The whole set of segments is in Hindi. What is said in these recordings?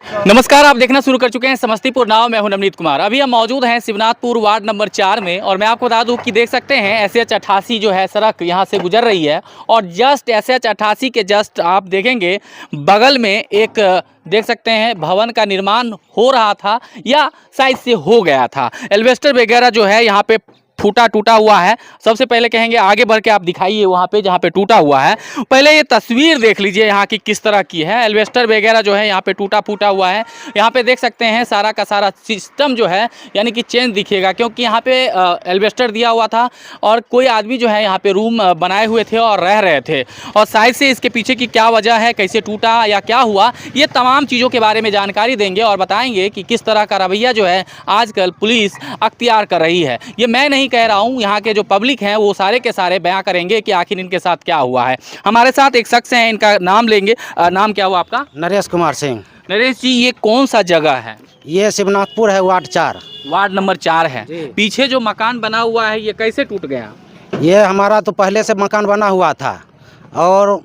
नमस्कार, आप देखना शुरू कर चुके हैं समस्तीपुर नाव। मैं हूं नवनीत कुमार। अभी हम मौजूद हैं शिवनाथपुर वार्ड नंबर 4 में और मैं आपको बता दूं कि देख सकते हैं SH 88 जो है सड़क यहां से गुजर रही है और जस्ट SH 88 के जस्ट आप देखेंगे बगल में एक देख सकते हैं भवन का निर्माण हो रहा था या शायद से हो गया था। एल्वेस्टर वगैरह जो है यहाँ पे टूटा हुआ है। सबसे पहले कहेंगे आगे बढ़ के आप दिखाइए वहाँ पे जहाँ पे टूटा हुआ है। पहले ये तस्वीर देख लीजिए यहाँ की किस तरह की है। एल्वेस्टर वगैरह जो है यहाँ पे टूटा फूटा हुआ है। यहाँ पे देख सकते हैं सारा का सारा सिस्टम जो है यानी कि चेंज दिखेगा, क्योंकि यहाँ पे एल्वेस्टर दिया हुआ था और कोई आदमी जो है यहाँ पे रूम बनाए हुए थे और रह रहे थे। और शायद से इसके पीछे की क्या वजह है, कैसे टूटा या क्या हुआ, ये तमाम चीज़ों के बारे में जानकारी देंगे और बताएंगे कि किस तरह का रवैया जो है आजकल पुलिस अख्तियार कर रही है। ये मैं नहीं कह रहा हूं, यहाँ के जो पब्लिक हैं वो सारे के सारे बयां करेंगे कि आखिर इनके साथ क्या हुआ है। हमारे साथ एक शख्स हैं, इनका नाम लेंगे। नाम क्या हुआ आपका? नरेश कुमार सिंह। नरेश जी, ये कौन सा जगह है? ये शिवनाथपुर है, वार्ड 4, वार्ड नंबर 4 है। पीछे जो मकान बना हुआ है ये कैसे टूट गया? ये हमारा तो पहले से मकान बना हुआ था और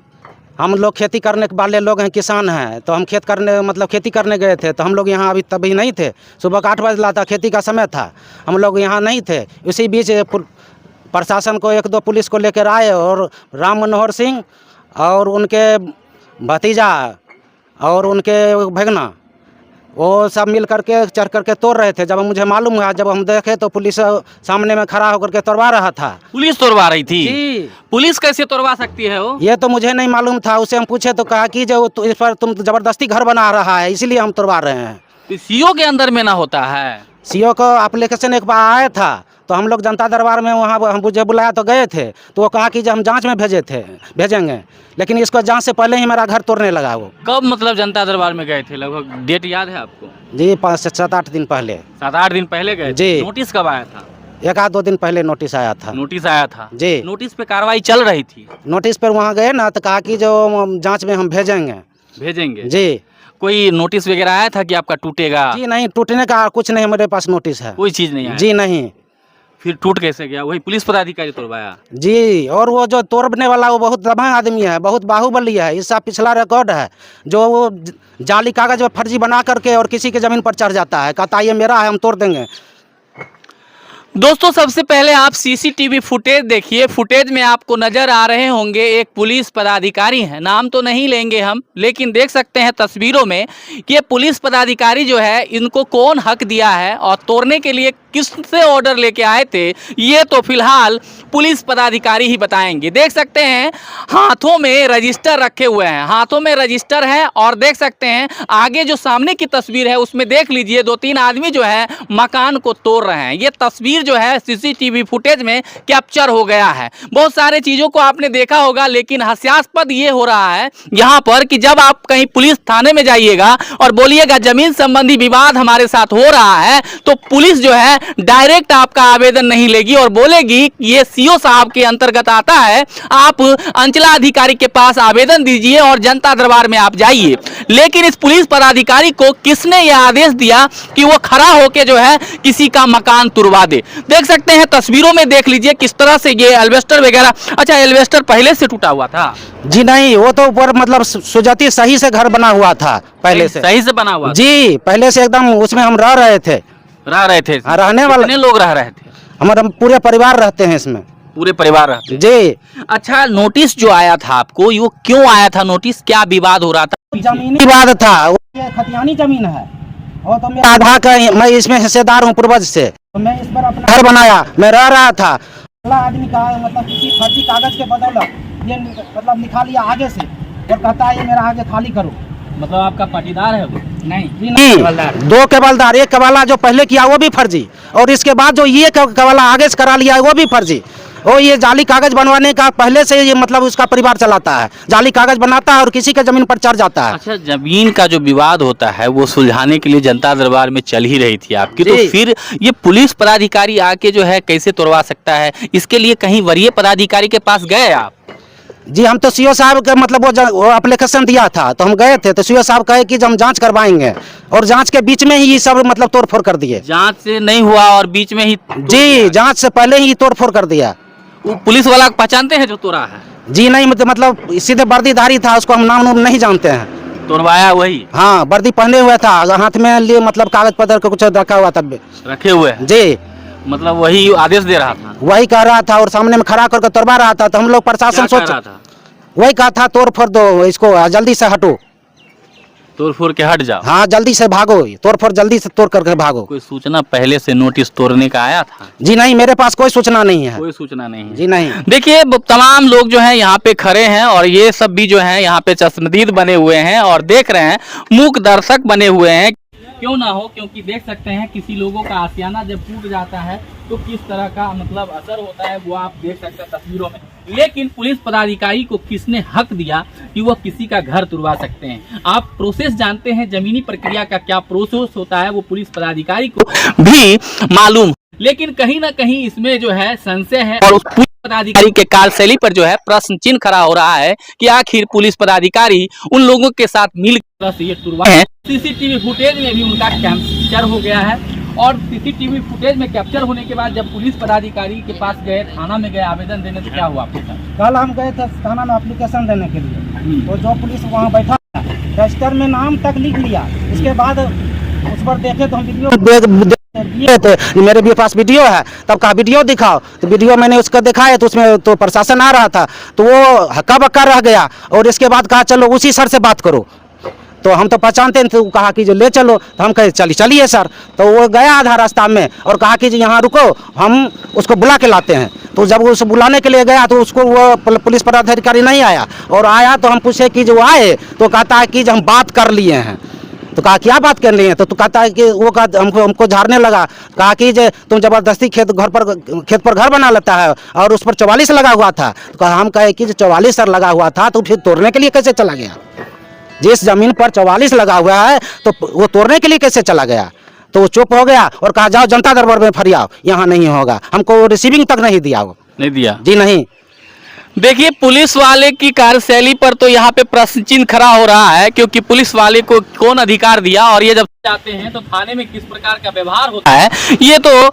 हम लोग खेती करने वाले लोग हैं, किसान हैं, तो हम खेती करने गए थे। तो हम लोग यहाँ तभी नहीं थे। सुबह का 8 बजे था, खेती का समय था, हम लोग यहाँ नहीं थे। उसी बीच प्रशासन को 1-2 पुलिस को लेकर आए और राम मनोहर सिंह और उनके भतीजा और उनके भगना वो सब मिल करके चढ़ करके तोड़ रहे थे। जब मुझे मालूम हुआ, जब हम देखे तो पुलिस सामने में खड़ा होकर के तोड़वा रहा था। पुलिस तोड़वा रही थी? जी। पुलिस कैसे तोड़वा सकती है वो? ये तो मुझे नहीं मालूम था। उसे हम पूछे तो कहा कि जो इस पर तुम जबरदस्ती घर बना रहा है, इसीलिए हम तोड़वा रहे हैं। तो सीओ के अंदर में ना होता है? सीओ को एप्लीकेशन एक बार आया था तो हम लोग जनता दरबार में वहाँ हम मुझे बुलाया तो गए थे, तो वो कहा कि जब हम जांच में भेजेंगे, लेकिन इसको जांच से पहले ही मेरा घर तोड़ने लगा। वो कब मतलब जनता दरबार में गए थे? लगभग डेट याद है आपको? जी 5 से 7-8 दिन पहले। 7-8 दिन पहले गए जी। नोटिस कब आया था? 1-2 दिन पहले नोटिस आया था। नोटिस आया था जी। नोटिस पे कार्रवाई चल रही थी? नोटिस पर वहाँ गए ना तो कहा कि जो जाँच में हम भेजेंगे जी। कोई नोटिस वगैरह आया था कि आपका टूटेगा? जी नहीं, टूटने का कुछ नहीं, मेरे पास नोटिस है, कोई चीज़ नहीं है जी। नहीं। फिर टूट कैसे गया? वही पुलिस पदाधिकारी तोड़वाया? जी। और वो जो तोड़ने वाला वो बहुत दबंग आदमी है, बहुत बाहुबली है। इसका पिछला रिकॉर्ड है, जो वो जाली कागज में फर्जी बना करके और किसी के ज़मीन पर चढ़ जाता है, कहता है ये मेरा है, हम तोड़ देंगे। दोस्तों, सबसे पहले आप CCTV फुटेज देखिए। फुटेज में आपको नजर आ रहे होंगे एक पुलिस पदाधिकारी हैं, नाम तो नहीं लेंगे हम, लेकिन देख सकते हैं तस्वीरों में कि ये पुलिस पदाधिकारी जो है इनको कौन हक दिया है और तोड़ने के लिए किससे ऑर्डर लेके आए थे, ये तो फिलहाल पुलिस पदाधिकारी ही बताएंगे। देख सकते हैं हाथों में रजिस्टर रखे हुए हैं, हाथों में रजिस्टर है और देख सकते हैं आगे जो सामने की तस्वीर है उसमें देख लीजिए 2-3 आदमी जो है मकान को तोड़ रहे हैं। ये तस्वीर जो है CCTV फुटेज में कैप्चर हो गया है। बहुत सारे चीजों को आपने देखा होगा, लेकिन हास्यास्पद ये हो रहा है यहाँ पर कि जब आप कहीं पुलिस थाने में जाइएगा और बोलिएगा जमीन संबंधी विवाद हमारे साथ हो रहा है, तो पुलिस जो है डायरेक्ट आपका आवेदन नहीं लेगी और बोलेगी ये CO साहब के अंतर्गत आता है, आप अंचलाधिकारी के पास आवेदन दीजिए और जनता दरबार में आप जाइए। लेकिन इस पुलिस पदाधिकारी को किसने यह आदेश दिया कि वो खड़ा होके जो है किसी का मकान तुड़वा दे? देख सकते हैं तस्वीरों में, देख लीजिए किस तरह से ये एल्वेस्टर वगैरह। अच्छा, एल्वेस्टर पहले से टूटा हुआ था? जी नहीं, वो तो ऊपर मतलब सुजाती सही से घर बना हुआ था, पहले से सही से बना हुआ जी। पहले से एकदम उसमें हम रह रहे थे। रहने वाले कितने लोग रह रहे थे? हमारे पूरे परिवार रहते हैं इसमें। पूरे परिवार रहते जी। अच्छा, नोटिस जो आया था आपको, वो क्यों आया था नोटिस? क्या विवाद हो रहा था? जमीनी विवाद था। ये खतियानी जमीन है और तो मेरा आधा का मैं इसमें हिस्सेदार हूँ पूर्वज से। तो मैं इस पर अपना घर बनाया, मैं रह रहा था। आदमी का मतलब किसी फर्जी कागज के बदौलत ये मतलब लिखा लिया आगे से और कहता है ये मेरा आगे खाली करो। मतलब आपका पाटीदार है वो? नहीं, 2 केवलदार। एक कवाला जो पहले किया वो भी फर्जी और इसके बाद जो ये कवाला आगे से करा लिया वो भी फर्जी। वो ये जाली कागज बनवाने का पहले से ये मतलब उसका परिवार चलाता है, जाली कागज बनाता है और किसी के जमीन पर चढ़ जाता है। अच्छा, जमीन का जो विवाद होता है वो सुलझाने के लिए जनता दरबार में चल ही रही थी आपकी, तो फिर ये पुलिस पदाधिकारी आके जो है कैसे तोड़वा सकता है? इसके लिए कहीं वरीय पदाधिकारी के पास गए आप? जी, हम तो CO साहब के मतलब वो एप्लीकेशन दिया था तो हम गए थे, तो CO साहब कहे कि हम जांच करवाएंगे और जांच के बीच में ही ये सब मतलब तोड़फोड़ कर दिए। जांच से नहीं हुआ और बीच में ही? जी, जांच से पहले ही तोड़फोड़ कर दिया। वो पुलिस वाला पहचानते हैं जो तोड़ा है? जी नहीं, मतलब सीधे वर्दीधारी था, उसको हम नाम नहीं जानते हैं। तोड़वाया वही हाँ, वर्दी पहने हुआ था, हाथ में लिए मतलब कागज पत्र का कुछ रखा हुआ था रखे हुए हैं। जी। मतलब वही आदेश दे रहा था, वही कह रहा था और सामने में खड़ा करके तोड़वा रहा था। तो हम लोग प्रशासन क्या कह सोच रहा था? वही कहा था तोड़ फोड़ दो इसको, जल्दी से हटो। तोड़ फोड़ के हट जाओ। हाँ, जल्दी से भागो, तोड़ फोड़ जल्दी से तोड़ करके भागो। कोई सूचना पहले से नोटिस तोड़ने का आया था? जी नहीं, मेरे पास कोई सूचना नहीं है। कोई सूचना नहीं है जी नहीं। देखिए तमाम लोग जो हैं यहाँ पे खड़े हैं और ये सब भी जो हैं यहाँ पे चश्मदीद बने हुए हैं और देख रहे हैं, मूक दर्शक बने हुए हैं। क्यों ना हो, क्योंकि देख सकते हैं किसी लोगों का आशियाना जब टूट जाता है तो किस तरह का मतलब असर होता है, वो आप देख सकते हैं तस्वीरों में। लेकिन पुलिस पदाधिकारी को किसने हक दिया कि वह किसी का घर तुड़वा सकते हैं? आप प्रोसेस जानते हैं, जमीनी प्रक्रिया का क्या प्रोसेस होता है वो पुलिस पदाधिकारी को भी मालूम, लेकिन कहीं ना कहीं इसमें जो है संशय है और उस पुलिस पदाधिकारी के कार्यशैली पर जो है प्रश्न चिन्ह खड़ा हो रहा है कि आखिर पुलिस पदाधिकारी उन लोगों के साथ मिलकर ये तुड़वाए हैं। सीसीटीवी फुटेज में भी उनका कैप्चर हो गया है और सीसीटीवी फुटेज में कैप्चर होने के बाद जब पुलिस पदाधिकारी के पास गए, थाना में गए आवेदन देने, तो क्या हुआ आपके साथ? कल हम गए थे थाना में एप्लीकेशन देने के लिए, तो जो पुलिस वहाँ बैठा था रजिस्टर में नाम तक लिख लिया। इसके बाद उस पर देखे तो हम वीडियो दिए थे, मेरे भी पास वीडियो है, तब कहा वीडियो दिखाओ, तो वीडियो मैंने उसका दिखाया तो उसमें तो प्रशासन आ रहा था, तो वो हक्का बक्का रह गया और इसके बाद कहा चलो उसी सर से बात करो। तो हम तो पहचानते थे, तो कहा कि जो ले चलो, तो हम कहे चलिए सर। तो वो गया आधा रास्ता में और कहा कि यहाँ रुको, हम उसको बुला के लाते हैं। तो जब उसे बुलाने के लिए गया तो उसको वो पुलिस पदाधिकारी नहीं आया, और आया तो हम पूछे कि जो आए तो कहता है कि जो हम बात कर लिए हैं। तो कहा क्या बात कर लिए हैं? तो कहता है कि वो हमको झाड़ने लगा, कहा कि जे तुम जबरदस्ती खेत पर घर बना लेता है और उस पर 44 लगा हुआ था। तो कहा, हम कहे कि जो 44 सर लगा हुआ था तो फिर तोड़ने के लिए कैसे चला गया? जिस जमीन पर 44 लगा हुआ है तो वो तोड़ने के लिए कैसे चला गया? तो वो चुप हो गया और कहा जाओ जनता दरबार में फरियाओ, यहाँ नहीं होगा। हमको रिसीविंग तक नहीं दिया, वो नहीं दिया जी नहीं। देखिए पुलिस वाले की कार्यशैली पर तो यहाँ पे प्रश्न चिन्ह खड़ा हो रहा है, क्योंकि पुलिस वाले को कौन अधिकार दिया और ये जब जाते हैं तो थाने में किस प्रकार का व्यवहार होता है, ये तो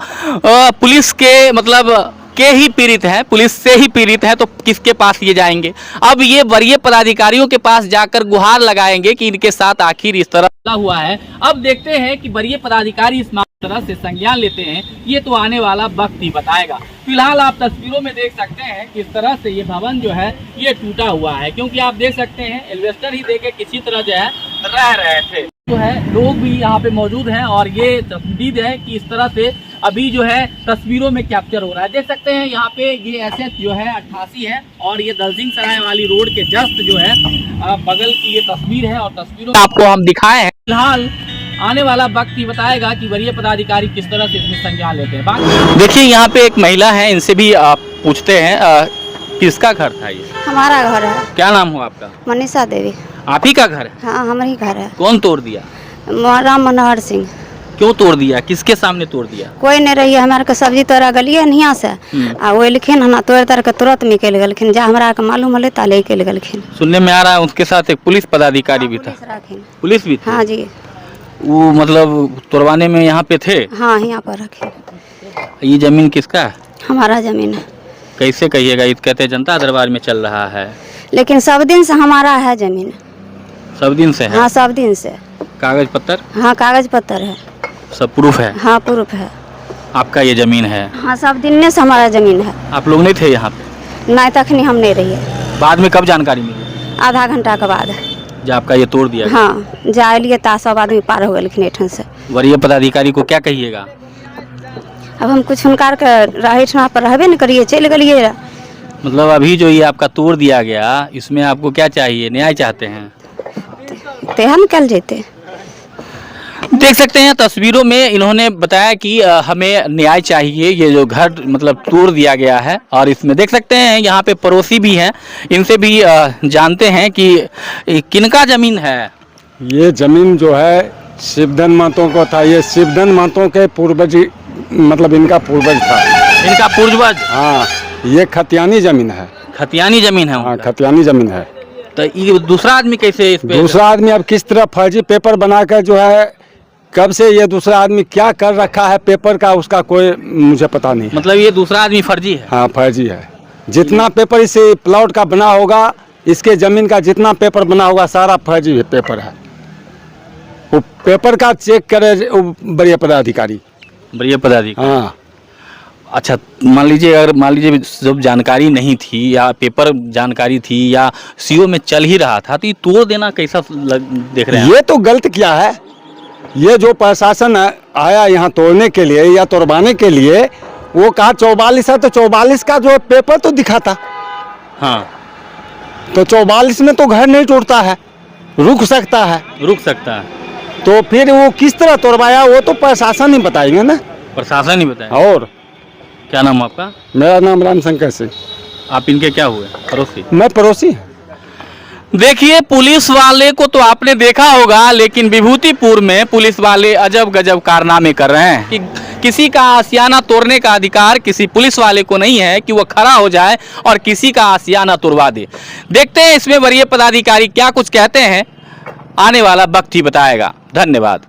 पुलिस के मतलब के ही पीड़ित हैं, पुलिस से ही पीड़ित हैं, तो किसके पास ये जाएंगे? अब ये वरीय पदाधिकारियों के पास जाकर गुहार लगाएंगे कि इनके साथ आखिर इस तरह हुआ है। अब देखते हैं कि वरीय पदाधिकारी इस तरह से संज्ञान लेते हैं, ये तो आने वाला वक्त ही बताएगा। फिलहाल आप तस्वीरों में देख सकते हैं किस तरह से ये भवन जो है ये टूटा हुआ है, क्योंकि आप देख सकते हैं एल्वेस्टर ही देके किसी तरह जो है रह रहे थे, जो है लोग भी यहाँ पे मौजूद हैं और ये तस्दीद है कि इस तरह से अभी जो है तस्वीरों में कैप्चर हो रहा है। देख सकते हैं यहाँ पे ये एसएच जो है 88 है और ये दलसिंह सराय वाली रोड के जस्ट जो है बगल की ये तस्वीर है और तस्वीरों आपको हम दिखाए हैं। फिलहाल आने वाला वक्त ही बताएगा कि वरीय पदाधिकारी किस तरह से इसमें संज्ञान लेते हैं। देखिए यहाँ पे एक महिला है, इनसे भी आप पूछते हैं किसका घर था ये? हमारा घर है। क्या नाम हो आपका? मनीषा देवी। आप ही का घर है? हाँ, हमारी घर है। कौन तोड़ दिया? राम मनोहर सिंह। क्यों तोड़ दिया? किसके सामने तोड़ दिया? कोई नहीं रही, हमारे के सब्जी तोड़ा गलिए यहाँ से आ वो लिखिन हना तोड़ तर के तुरंत निकल गलखिन, जा हमरा के मालूम हले ताले निकल गलखिन। सुनने में आ रहा है उसके साथ एक पुलिस पदाधिकारी भी था। पुलिस भी थी? हाँ जी। वो मतलब तोड़वाने में यहाँ पे थे? हाँ, यहाँ पर रखे। ये जमीन किसका है? हमारा जमीन है। कैसे कहिएगा, ये कहते जनता दरबार में चल रहा है, लेकिन सब दिन से हमारा है जमीन। सब दिन से है? हाँ, सब दिन से। कागज पत्तर? हाँ, कागज पत्तर है, सब प्रूफ है? हाँ, प्रूफ है। आपका ये जमीन है? हाँ, सब दिन से हमारा जमीन है। आप लोग नहीं थे यहाँ पे? नहीं, तखनी हम नहीं रही। बाद में कब जानकारी मिली? आधा घंटा के बाद जब आपका ये तोड़ दिया? हाँ, जाए लिए ता सब आदमी पार हो गए एठन से। वरीय पदाधिकारी को क्या कहिएगा? अब हम कुछ हुनकार के रहे पर रहबे न करिए, चल गलिए। मतलब अभी जो ये आपका तोड़ दिया गया, इसमें आपको क्या चाहिए? न्याय चाहते हैं? तेहन कल जेते। देख सकते हैं तस्वीरों में इन्होंने बताया कि हमें न्याय चाहिए, ये जो घर मतलब तोड़ दिया गया है। और इसमें देख सकते हैं यहाँ पे पड़ोसी भी हैं, इनसे भी जानते हैं कि किनका जमीन है। ये जमीन जो है शिवधन महतो को था। ये शिवधन महतो के पूर्वज, मतलब इनका पूर्वज था। इनका पूर्वज? हाँ, ये खतियानी जमीन है। खतियानी जमीन है? हाँ, खतियानी जमीन है। तो ये दूसरा आदमी कैसे इस पे? दूसरा आदमी अब किस तरह फर्जी पेपर बनाकर जो है, कब से ये दूसरा आदमी क्या कर रखा है पेपर का, उसका कोई मुझे पता नहीं। मतलब ये दूसरा आदमी फर्जी है? हाँ, फर्जी है। जितना पेपर इस प्लॉट का बना होगा इसके ज़मीन का जितना पेपर बना होगा सारा फर्जी पेपर है। वो पेपर का चेक करे वो बड़े पदाधिकारी। बढ़िया पदाधिकारी। हाँ, अच्छा, मान लीजिए अगर मान लीजिए जब जानकारी नहीं थी या पेपर जानकारी थी या सीओ में चल ही रहा था, तो ये तोड़ देना कैसा देख रहे हैं आप? ये तो गलत किया है। ये जो प्रशासन आया यहाँ तोड़ने के लिए या तोड़वाने के लिए, वो कहा 44 है तो 44 का जो पेपर तो दिखाता। हाँ, तो 44 में तो घर नहीं टूटता है, रुक सकता है। रुक सकता है। तो फिर वो किस तरह तोड़वाया वो तो प्रशासन ही बताएंगे ना। प्रशासन ही बताया। और क्या नाम आपका? मेरा नाम रामशंकर सिंह। आप इनके क्या हुए? पड़ोसी? मैं पड़ोसी हूँ। देखिए, पुलिस वाले को तो आपने देखा होगा, लेकिन विभूतिपुर में पुलिस वाले अजब गजब कारनामे कर रहे हैं कि किसी का आशियाना तोड़ने का अधिकार किसी पुलिस वाले को नहीं है कि वो खड़ा हो जाए और किसी का आशियाना तोड़वा दे। देखते हैं इसमें वरीय पदाधिकारी क्या कुछ कहते हैं, आने वाला वक्त ही बताएगा। धन्यवाद।